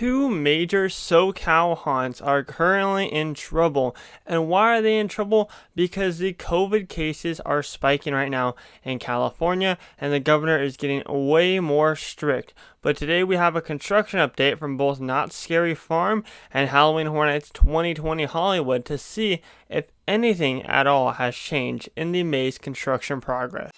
Two major SoCal haunts are currently in trouble. And why are they in trouble? Because the COVID cases are spiking right now in California and the governor is getting way more strict. But today we have a construction update from both Knott's Scary Farm and Halloween Horror Nights 2020 Hollywood to see if anything at all has changed in the maze construction progress.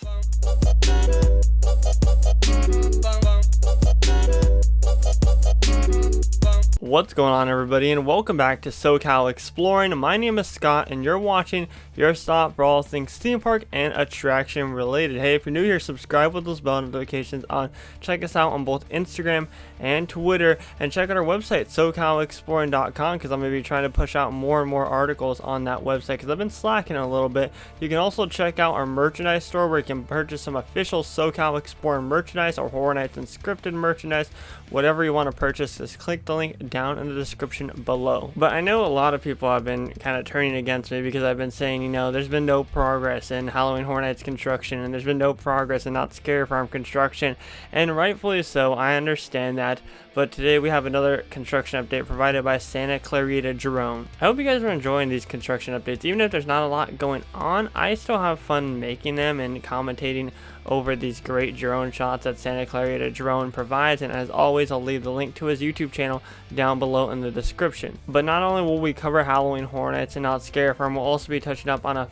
What's going on, everybody, and welcome back to SoCal Exploring. My name is Scott and you're watching your stop for all things theme park and attraction related. Hey, if you're new here, subscribe with those bell notifications on. Check us out on both Instagram and Twitter, and check out our website SoCalExploring.com, because I'm going to be trying to push out more and more articles on that website because I've been slacking a little bit. You can also check out our merchandise store where you can purchase some official SoCal Exploring merchandise or Horror Nights Unscripted merchandise. Whatever you want to purchase, just click the link down in the description below. But I know a lot of people have been kind of turning against me because I've been saying, you know, there's been no progress in Halloween Horror Nights construction and there's been no progress in Knott's Scary Farm construction, and rightfully so. I understand that. But today we have another construction update provided by Santa Clarita Drone. I hope you guys are enjoying these construction updates. Even if there's not a lot going on, I still have fun making them and commentating over these great drone shots that Santa Clarita Drone provides. And as always, I'll leave the link to his YouTube channel down below in the description. But not only will we cover Halloween Horror Nights and Knott's Scary Farm, we'll also be touching up on a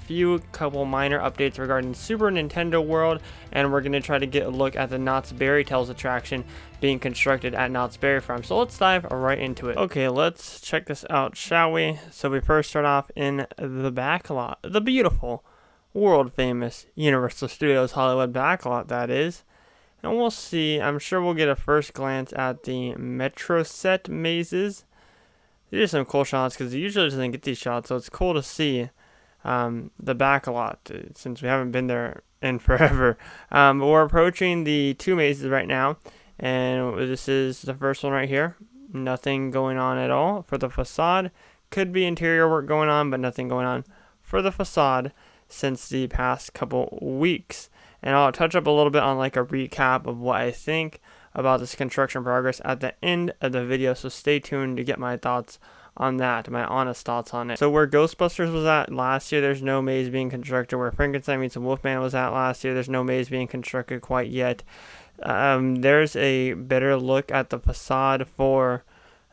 couple minor updates regarding Super Nintendo World, and we're going to try to get a look at the Knott's Berry Tales attraction being constructed at Knott's Berry Farm. So let's dive right into it. Okay, let's check this out, shall we? So we first start off in the back lot, the beautiful, world famous Universal Studios Hollywood backlot, that is. And we'll see, I'm sure we'll get a first glance at the Metro set mazes. These are some cool shots because you usually doesn't get these shots, so it's cool to see the backlot since we haven't been there in forever. But we're approaching the two mazes right now, and this is the first one right here. Nothing going on at all for the facade. Could be interior work going on, but nothing going on for the facade since the past couple weeks. And I'll touch up a little bit on like a recap of what I think about this construction progress at the end of the video, so stay tuned to get my thoughts on that, my honest thoughts on it. So where Ghostbusters was at last year, there's no maze being constructed. Where Frankenstein Meets Wolfman was at last year, there's no maze being constructed quite yet. There's a better look at the facade for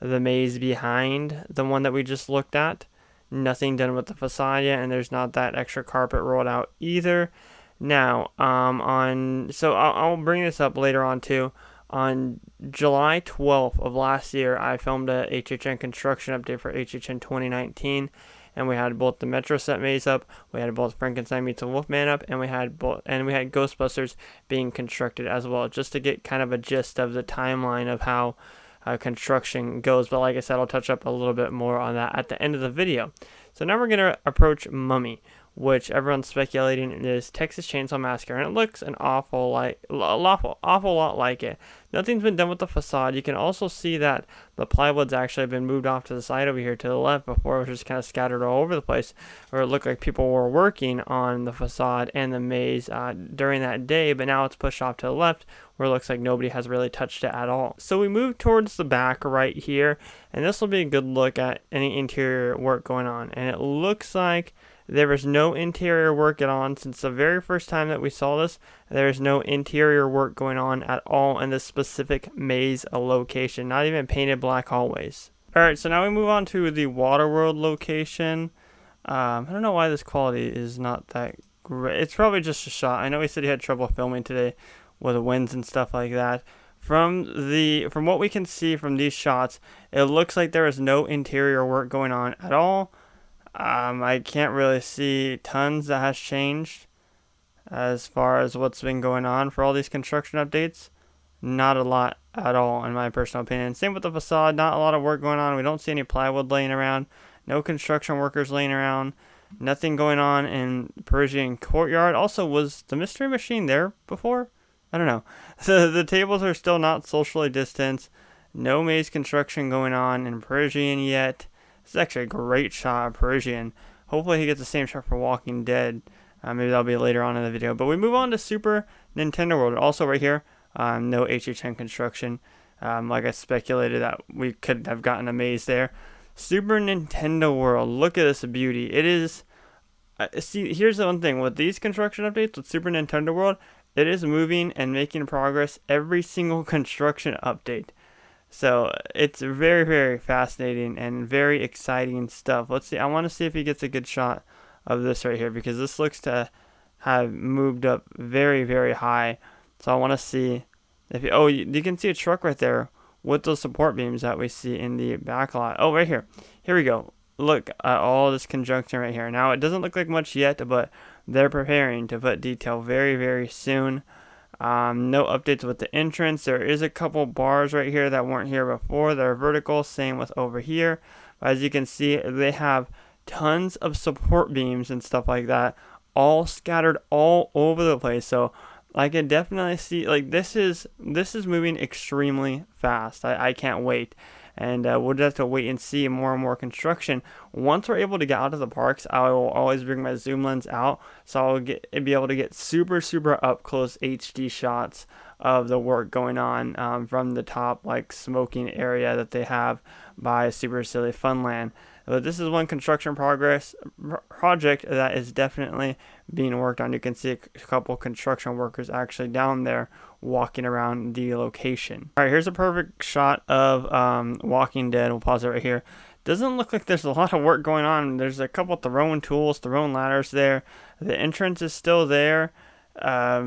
the maze behind the one that we just looked at. Nothing done with the facade yet, and there's not that extra carpet rolled out either. Now, I'll bring this up later on too. On July 12th of last year, I filmed a HHN construction update for HHN 2019, and we had both the Metro set maze up, we had both Frankenstein Meets Wolfman up, and we had Ghostbusters being constructed as well, just to get kind of a gist of the timeline of how construction goes. But like I said, I'll touch up a little bit more on that at the end of the video. So now we're going to approach Mummy, which everyone's speculating is Texas Chainsaw Massacre, and it looks an awful lot like it. Nothing's been done with the facade. You can also see that the plywood's actually been moved off to the side over here to the left. Before it was just kind of scattered all over the place, where it looked like people were working on the facade and the maze during that day, but now it's pushed off to the left where it looks like nobody has really touched it at all. So we move towards the back right here, and this will be a good look at any interior work going on, and it looks like there was no interior work at all. Since the very first time that we saw this, there is no interior work going on at all in this specific maze location, not even painted black hallways. Alright, so now we move on to the Waterworld location. I don't know why this quality is not that great. It's probably just a shot. I know he said he had trouble filming today with the winds and stuff like that. From what we can see from these shots, it looks like there is no interior work going on at all. I can't really see tons that has changed as far as what's been going on for all these construction updates. Not a lot at all, in my personal opinion. Same with the facade, not a lot of work going on. We don't see any plywood laying around, no construction workers laying around, nothing going on in Parisian Courtyard. Also, was the Mystery Machine there before? I don't know. So the tables are still not socially distanced. No maze construction going on in Parisian yet. This is actually a great shot of Parisian. Hopefully he gets the same shot for Walking Dead. Maybe that'll be later on in the video. But we move on to Super Nintendo World. Also right here, no HHN construction. Like I speculated that we could have gotten a maze there. Super Nintendo World. Look at this beauty. It is. See, here's the one thing with these construction updates with Super Nintendo World. It is moving and making progress every single construction update. So it's very, very fascinating and very exciting stuff. Let's see. I want to see if he gets a good shot of this right here, because this looks to have moved up very, very high. So I want to see if you can see a truck right there with those support beams that we see in the back lot. Oh, right here. Here we go. Look at all this conjunction right here. Now, it doesn't look like much yet, but they're preparing to put detail very, very soon. No updates with the entrance. There is a couple bars right here that weren't here before. They're vertical. Same with over here. As you can see, they have tons of support beams and stuff like that, all scattered all over the place. So I can definitely see, like, this is moving extremely fast. I can't wait. And we'll just have to wait and see more and more construction. Once we're able to get out of the parks, I will always bring my zoom lens out, so I'll be able to get super, super up close HD shots of the work going on from the top, like, smoking area that they have by Super Silly Funland. But this is one construction project that is definitely being worked on. You can see a couple construction workers actually down there walking around the location. All right, here's a perfect shot of Walking Dead. We'll pause it right here. Doesn't look like there's a lot of work going on. There's a couple throwing tools, throwing ladders there. The entrance is still there. I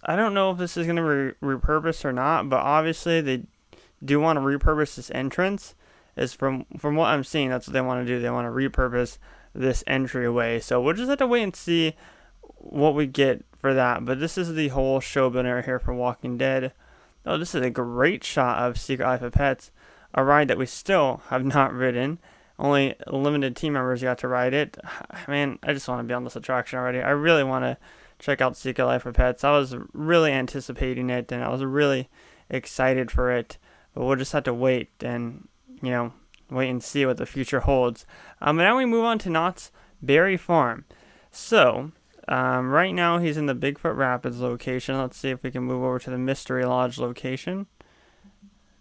don't know if this is going to be repurposed or not, but obviously they do want to repurpose this entrance. Is from what I'm seeing, that's what they want to do. They want to repurpose this entryway. So we'll just have to wait and see what we get for that. But this is the whole show building right here for Walking Dead. Oh, this is a great shot of Secret Life of Pets, a ride that we still have not ridden. Only limited team members got to ride it. Man, I just want to be on this attraction already. I really want to check out Secret Life of Pets. I was really anticipating it, and I was really excited for it. But we'll just have to wait and, wait and see what the future holds. But now we move on to Knott's Berry Farm. So, right now he's in the Bigfoot Rapids location. Let's see if we can move over to the Mystery Lodge location.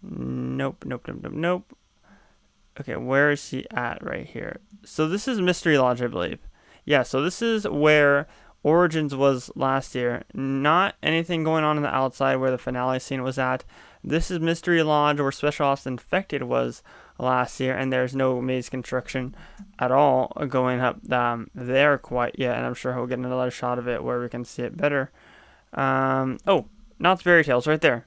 Nope. Okay, where is he at right here? So this is Mystery Lodge, I believe. Yeah, so this is where Origins was last year. Not anything going on the outside where the finale scene was at. This is Mystery Lodge where Special Ops Infected was last year, and there's no maze construction at all going up there quite yet, and I'm sure he'll get another shot of it where we can see it better. Knott's Berry Tales right there.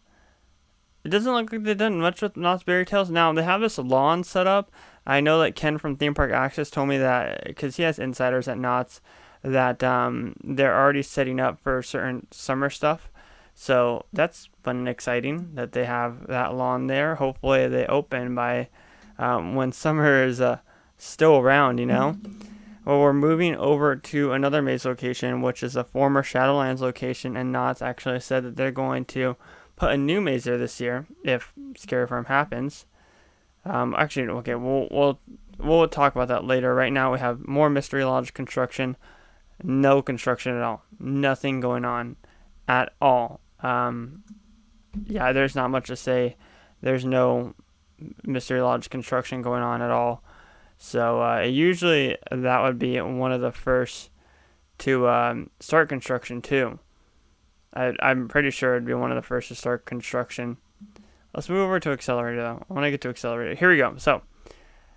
It doesn't look like they've done much with Knott's Berry Tales. Now, they have this lawn set up. I know that Ken from Theme Park Access told me that, because he has insiders at Knott's, that they're already setting up for certain summer stuff. So that's fun and exciting that they have that lawn there. Hopefully they open by when summer is still around, Well, we're moving over to another maze location, which is a former Shadowlands location, and Knott's actually said that they're going to put a new maze there this year if Scary Farm happens. Actually, okay, we'll talk about that later. Right now we have more Mystery Lodge construction. No construction at all. Nothing going on at all. There's not much to say. There's no Mystery Lodge construction going on at all. So usually that would be one of the first to start construction too. I'm pretty sure it'd be one of the first to start construction. Let's move over to Accelerator though. I want to get to Accelerator. Here we go. So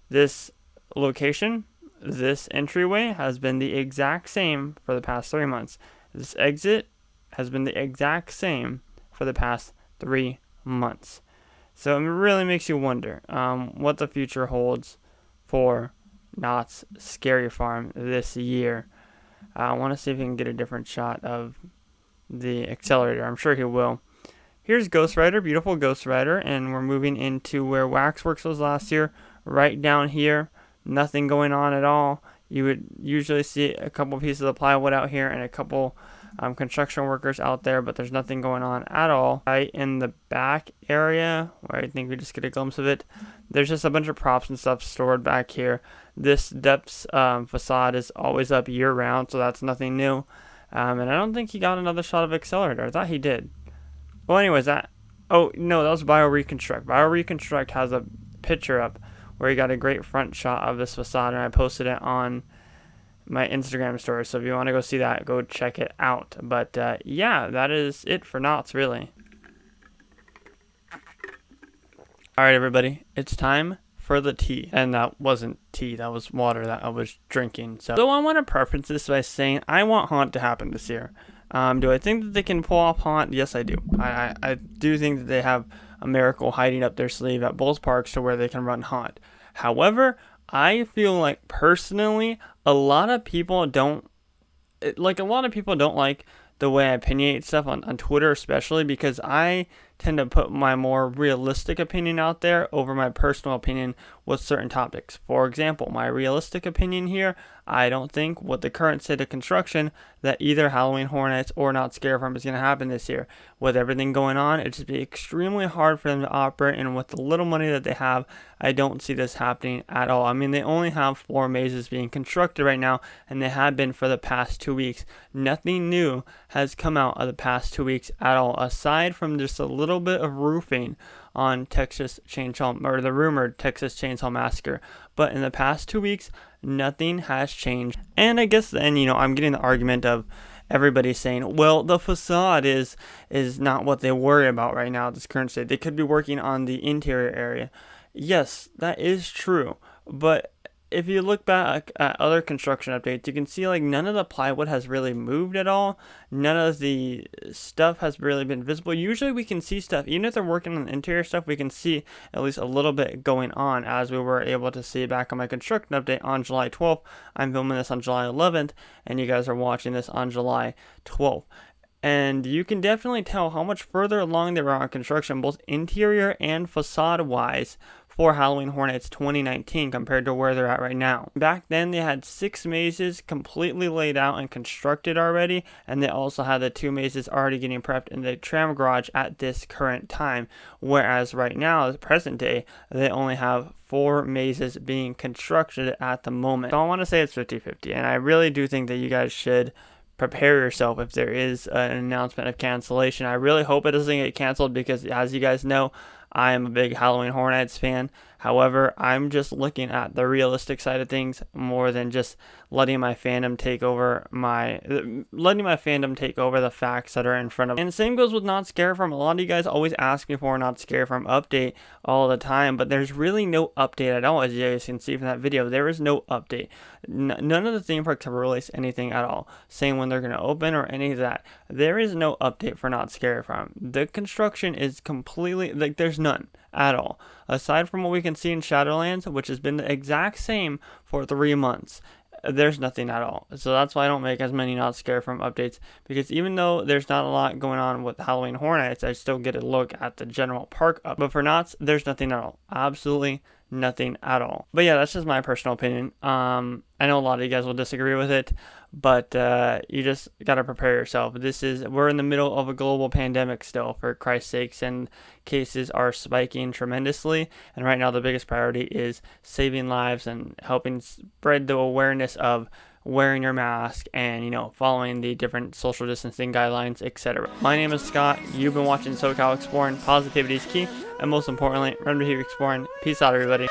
this location, this entryway has been the exact same for the past 3 months. This exit has been the exact same for the past 3 months. So it really makes you wonder what the future holds for Knott's Scary Farm this year. I want to see if we can get a different shot of the Accelerator. I'm sure he will. Here's Ghost Rider, beautiful Ghost Rider, and we're moving into where Waxworks was last year, right down here. Nothing going on at all. You would usually see a couple pieces of plywood out here and a couple construction workers out there, but there's nothing going on at all. Right in the back area, where I think we just get a glimpse of it, there's just a bunch of props and stuff stored back here. This depths facade is always up year-round, so that's nothing new. And I don't think he got another shot of Accelerator. I thought he did. Well, anyways, Oh, no, that was BioReconstruct. BioReconstruct has a picture up where you got a great front shot of this facade, and I posted it on my Instagram story. So if you want to go see that, go check it out. But yeah, that is it for Knott's, really. Alright, everybody, it's time for the tea. And that wasn't tea, that was water that I was drinking. So I want to preference this by saying I want Haunt to happen this year. Do I think that they can pull off Haunt? Yes, I do. I do think that they have a miracle hiding up their sleeve at both parks to where they can run Haunt. However, I feel like personally, a lot of people don't like the way I opinionate stuff on Twitter, especially because I tend to put my more realistic opinion out there over my personal opinion with certain topics. For example, my realistic opinion here, I don't think with the current state of construction that either Halloween Horror Nights or Not Scare Farm is going to happen this year. With everything going on, it'd just be extremely hard for them to operate, and with the little money that they have, I don't see this happening at all. I mean, they only have 4 mazes being constructed right now, and they have been for the past 2 weeks. Nothing new has come out of the past 2 weeks at all, aside from just a little bit of roofing on Texas Chainsaw, or the rumored Texas Chainsaw Massacre. But in the past 2 weeks, nothing has changed. And I guess then, I'm getting the argument of everybody saying, well, the facade is not what they worry about right now at this current state. They could be working on the interior area. Yes, that is true. But if you look back at other construction updates, you can see like none of the plywood has really moved at all. None of the stuff has really been visible. Usually we can see stuff, even if they're working on the interior stuff, we can see at least a little bit going on, as we were able to see back on my construction update on July 12th. I'm filming this on July 11th, and you guys are watching this on July 12th. And you can definitely tell how much further along they were on construction, both interior and facade-wise, for Halloween Horror Nights 2019 compared to where they're at right now. Back then, they had 6 mazes completely laid out and constructed already, and they also had the 2 mazes already getting prepped in the tram garage at this current time. Whereas right now, the present day, they only have 4 mazes being constructed at the moment. So I want to say it's 50-50, and I really do think that you guys should prepare yourself if there is an announcement of cancellation. I really hope it doesn't get canceled because, as you guys know, I am a big Halloween Horror Nights fan. However, I'm just looking at the realistic side of things more than just letting my fandom take over the facts that are in front of me. And the same goes with Not Scare Farm. A lot of you guys always ask me for a Not Scare Farm update all the time, but there's really no update at all. As you guys can see from that video, there is no update. None of the theme parks have released anything at all, saying when they're going to open or any of that. There is no update for Not Scare Farm. The construction is completely, there's none at all. Aside from what we can see in Shadowlands, which has been the exact same for 3 months, there's nothing at all. So that's why I don't make as many Not Scare From updates, because even though there's not a lot going on with Halloween Horror Nights, I still get a look at the general park up. But for Knott's, there's nothing at all. Absolutely nothing at all. But yeah, that's just my personal opinion. I know a lot of you guys will disagree with it, but you just gotta prepare yourself. We're in the middle of a global pandemic still, for Christ's sakes, and cases are spiking tremendously. And right now, the biggest priority is saving lives and helping spread the awareness of wearing your mask and, following the different social distancing guidelines, etc. My name is Scott. You've been watching SoCal Exploring. Positivity is key, and most importantly, remember to keep exploring. Peace out, everybody.